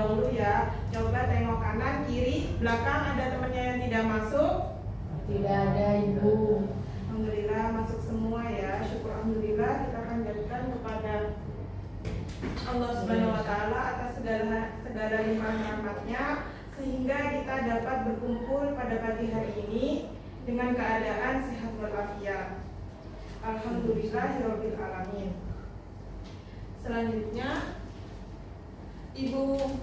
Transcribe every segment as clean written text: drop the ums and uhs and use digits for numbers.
dahulu ya. Coba tengok kanan, kiri, belakang ada temannya yang tidak masuk? Tidak ada, Ibu. Alhamdulillah masuk semua ya. Syukur alhamdulillah, kita panjatkan kepada Allah Subhanahu wa taala atas segala limpahan rahmatnya sehingga kita dapat berkumpul pada pagi hari ini dengan keadaan sehat walafiat. Alhamdulillahirabbil alamin. Selanjutnya Ibu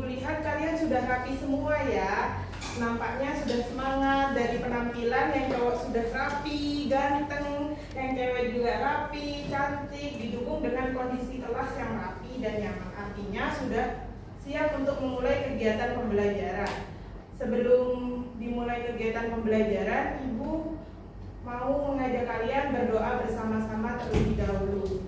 lihat kalian sudah rapi semua ya. Nampaknya sudah semangat dari penampilan, yang cowok sudah rapi, ganteng, yang cewek juga rapi, cantik, didukung dengan kondisi kelas yang rapi dan nyaman. Artinya sudah siap untuk memulai kegiatan pembelajaran. Sebelum dimulai kegiatan pembelajaran, Ibu mau mengajak kalian berdoa bersama-sama terlebih dahulu.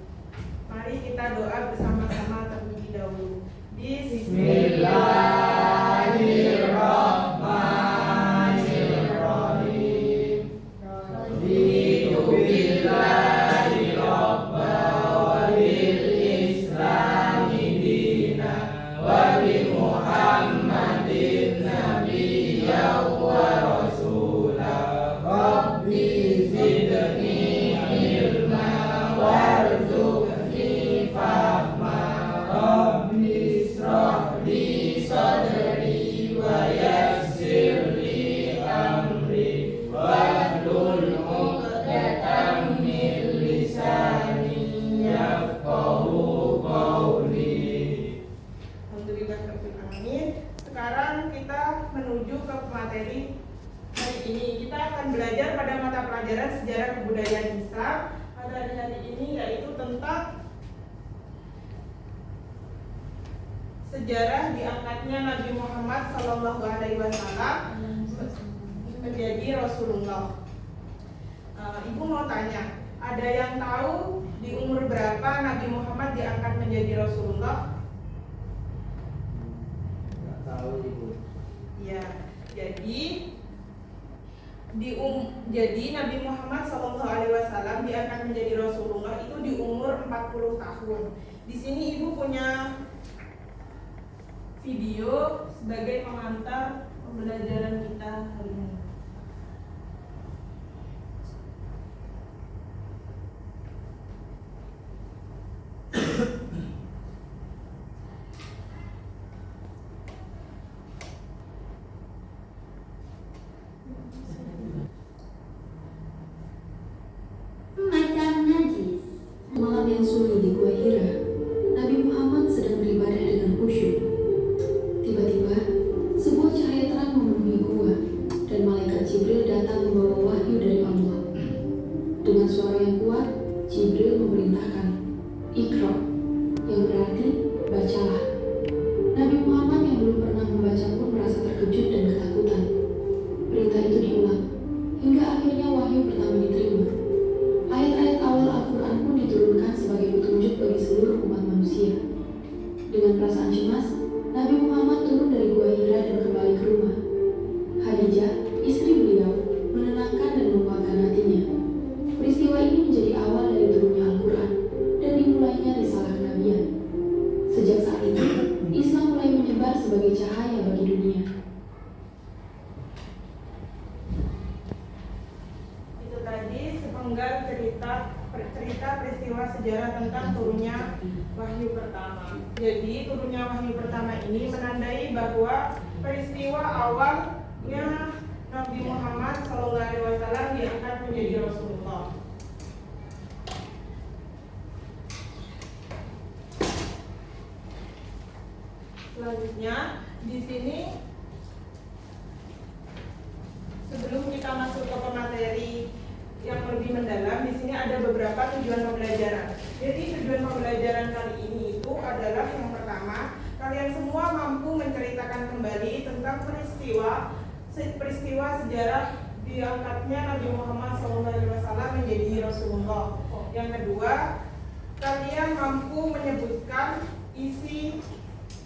Mari kita doa bersama-sama terlebih dahulu. Bismillahirrahmanirrahim. Raditu billahi rabba wa bil islami dina wa bi Muhammadin nabiyya wa rasula. Rabbi zidni ilma warzuqni fahma. Rabbi ishrah li sadri wa yassir li amri wahlul 'uqdatam min lisani yafqahu qawli. Alhamdulillahirabbil alamin. Sekarang kita menuju ke materi hari ini. Kita akan belajar pada mata pelajaran sejarah kebudayaan Islam pada hari ini, yaitu tentang sejarah diangkatnya Nabi Muhammad SAW menjadi Rasulullah. Ibu mau tanya, ada yang tahu di umur berapa Nabi Muhammad diangkat menjadi Rasulullah? Nggak tahu, Ibu. Ya, jadi Nabi Muhammad SAW diangkat menjadi Rasulullah itu di umur 40 tahun. Di sini Ibu punya video sebagai pengantar pembelajaran kita hari ini. Macam najis. Malam yang sunyi di Gua Hira, Nabi Muhammad sedang beribadah dengan khusyuk. Tiba-tiba, sebuah cahaya terang memenuhi gua, dan malaikat Jibril datang membawa wahyu dari Allah. Dengan suara yang kuat, Jibril memerintahkan, "Iqra," yang berarti bacalah. Nabi Muhammad yang belum pernah membaca pun merasa terkejut dan ketakutan. Perintah itu diulang, hingga akhirnya wahyu pertama diterima. Ayat-ayat awal Al-Quran pun diturunkan sebagai petunjuk bagi seluruh umat manusia. Dengan perasaan cemas, Nabi Muhammad turun dari Gua Hira dan kembali ke rumah. Khadijah, istri beliau, menenangkan dan menguatkan hatinya. Peristiwa ini menjadi awal dari turunnya Al-Quran dan dimulainya risalah kenabian. Sejak saat itu, Islam mulai menyebar sebagai cahaya bagi dunia. Itu tadi sepenggal cerita peristiwa sejarah tentang turunnya wahyu pertama. Jadi turunnya wahyu pertama ini menandai bahwa peristiwa awalnya Nabi Muhammad SAW diangkat menjadi Rasulullah. Selanjutnya di sini, sebelum kita masuk ke materi yang lebih mendalam, di sini ada beberapa tujuan pembelajaran. Jadi tujuan pembelajaran kali ini itu adalah yang pertama, kalian semua mampu menceritakan kembali tentang peristiwa sejarah diangkatnya Nabi Muhammad SAW menjadi Rasulullah. Yang kedua, kalian mampu menyebutkan isi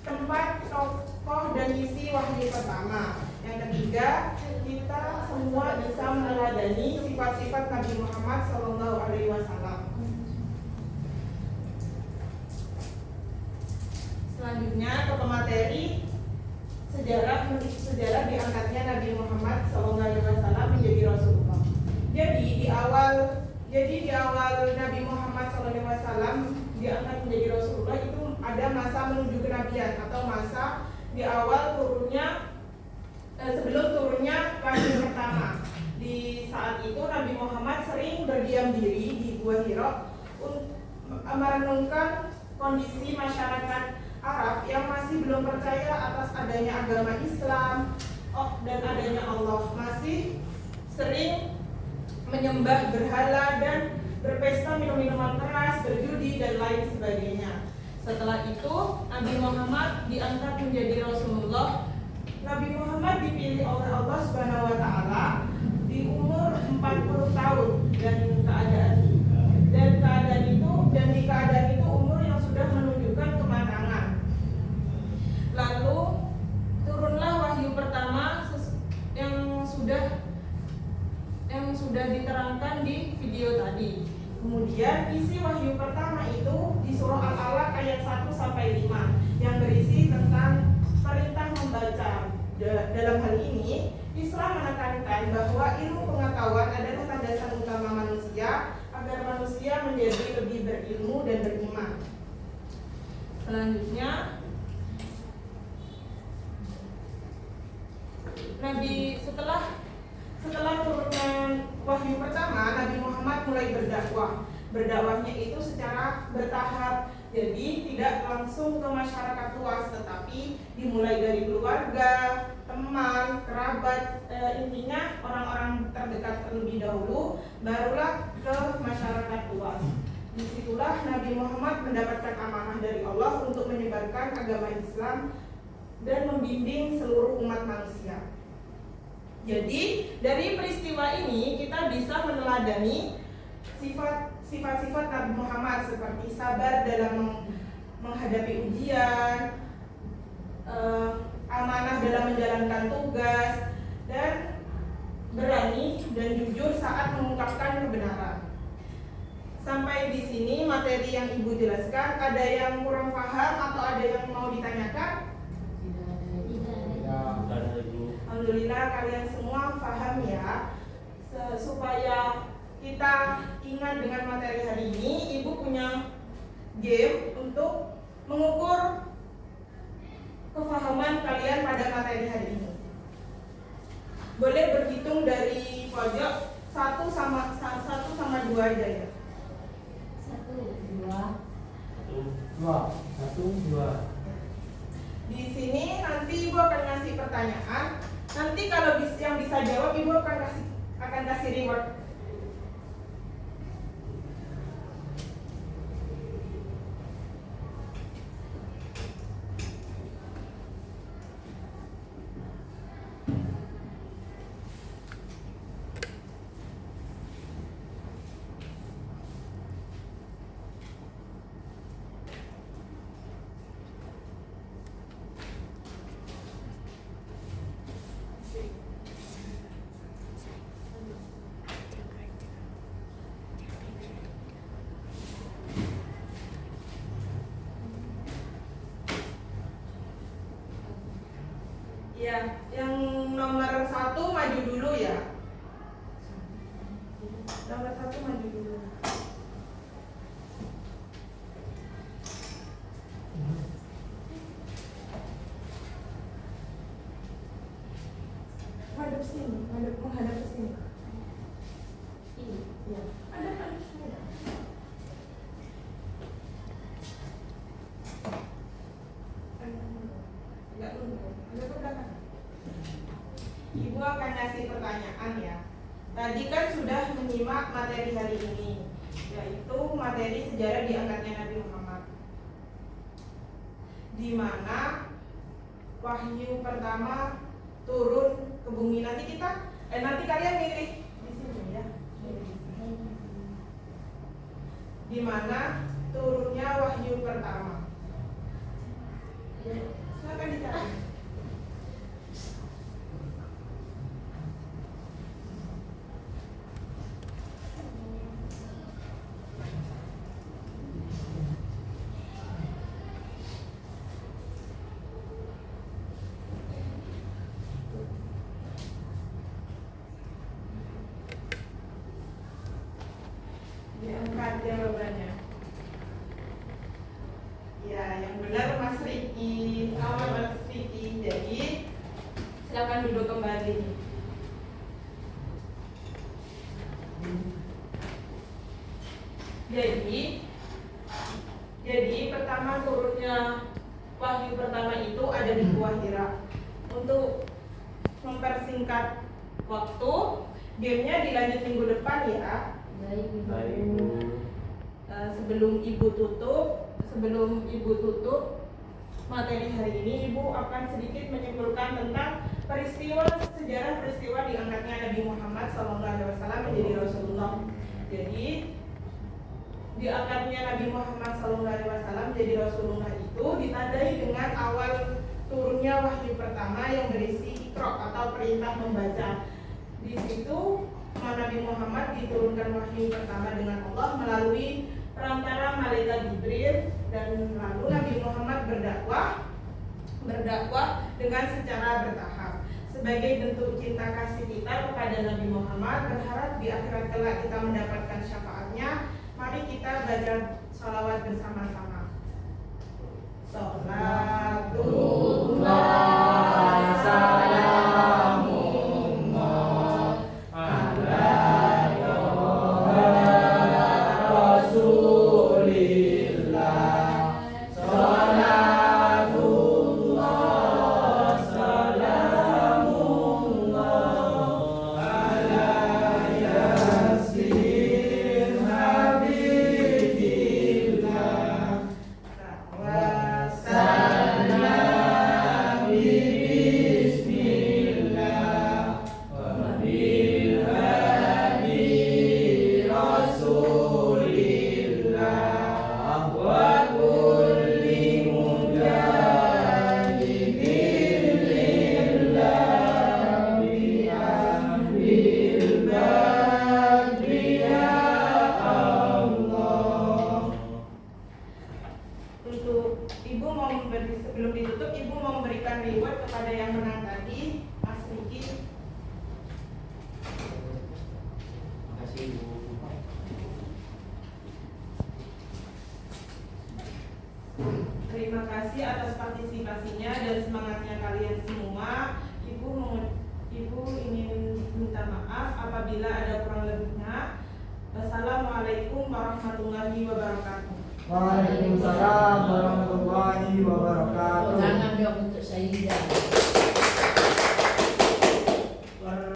tempat, tokoh, dan isi wahyu pertama. Yang ketiga, kita semua bisa meneladani sifat-sifat Nabi Muhammad SAW. Selanjutnya ke pemateri sejarah diangkatnya Nabi Muhammad SAW menjadi Rasulullah. Jadi di awal Nabi Muhammad SAW diangkat menjadi Rasulullah itu ada masa menuju kenabian atau masa di awal sebelum turunnya wahyu pertama. Di saat itu Nabi Muhammad sering berdiam diri di Gua Hira merenungkan kondisi masyarakat Arab yang masih belum percaya atas adanya agama Islam dan adanya Allah, masih sering menyembah berhala dan berpesta minum-minuman keras, berjudi dan lain sebagainya. Setelah itu Nabi Muhammad diangkat menjadi Rasulullah. Nabi Muhammad dipilih oleh Allah Subhanahu wa taala di umur 40 tahun dan di keadaan itu umur yang sudah menunjukkan kematangan. Lalu turunlah wahyu pertama yang sudah diterangkan di video tadi. Kemudian isi wahyu pertama itu di surah Al-Alaq ayat 1 sampai 5 yang berisi tentang perintah membaca. Dalam hal ini, Islam menekankan bahwa ilmu pengetahuan adalah landasan utama manusia agar manusia menjadi lebih berilmu dan beriman. Selanjutnya, setelah turunnya wahyu pertama, Nabi Muhammad mulai berdakwah. Berdakwahnya itu secara bertahap, jadi tidak langsung ke masyarakat luas, tetapi dimulai dari keluarga, teman, kerabat, intinya orang-orang terdekat terlebih dahulu, barulah ke masyarakat luas. Disitulah Nabi Muhammad mendapatkan amanah dari Allah untuk menyebarkan agama Islam dan membimbing seluruh umat manusia. Jadi dari peristiwa ini kita bisa meneladani sifat-sifat Nabi Muhammad seperti sabar dalam menghadapi ujian, amanah dalam menjalankan tugas, dan berani dan jujur saat mengungkapkan kebenaran. Sampai di sini materi yang Ibu jelaskan, ada yang kurang paham atau ada yang mau ditanyakan? Alhamdulillah kalian semua paham ya. Supaya kita ingat dengan materi hari ini, Ibu punya game untuk mengukur kefahaman kalian pada materi hari ini. Boleh berhitung dari pojok 1 sama 2 aja ya. 2. Di sini nanti Ibu akan ngasih pertanyaan. Nanti kalau yang bisa jawab, Ibu akan kasih reward. Ya, yang nomor 1 maju dulu ya. Nomor 1 maju dulu. Menghadap sini, menghadap ke sini. Ini, ya. Ada sini. Enggak dulu. Ada ke belakang. Ibu akan ngasih pertanyaan ya. Tadi kan sudah menyimak materi hari ini, yaitu materi sejarah diangkatnya Nabi Muhammad, di mana wahyu pertama turun ke bumi. Nanti kalian milih di sini ya. Di mana turunnya wahyu pertama. Silakan dicari. silakan duduk kembali. Jadi pertama turunnya wahyu pertama itu ada di Gua Hira. Untuk mempersingkat waktu, gamenya dilanjut minggu depan ya. Baik, Ibu. Sebelum ibu tutup materi hari ini, ibu akan sedikit menyimpulkan tentang sejarah peristiwa diangkatnya Nabi Muhammad SAW menjadi Rasulullah. Jadi diangkatnya Nabi Muhammad SAW menjadi Rasulullah itu ditandai dengan awal turunnya wahyu pertama yang berisi Iqra atau perintah membaca. Di situ Nabi Muhammad diturunkan wahyu pertama dengan Allah melalui perantara malaikat Jibril, dan lalu Nabi Muhammad berdakwah dengan secara bertahap. Sebagai bentuk cinta kasih kita kepada Nabi Muhammad, berharap di akhirat kelak kita mendapatkan syafaatnya. Mari kita baca sholawat bersama-sama. Sholatullah salamullah ala Rasulillah. Sholatullah salamullah ala Yasin Habibillah. Wassalam bismillah wa bil hadi Rasulillah wa kulli mujahidin lillah bi ahlil badri ya Allah. Untuk ibu sebelum ditutup, ibu mau memberikan reward kepada yang menang tadi, Mas Riki. Makasih Ibu. Terima kasih atas partisipasinya dan semangatnya kalian semua. Ibu ingin minta maaf apabila ada kurang lebihnya. Wassalamualaikum warahmatullahi wabarakatuh. Waalaikumsalam warahmatullahi wabarakatuh. Tangan dong untuk Sayyidah.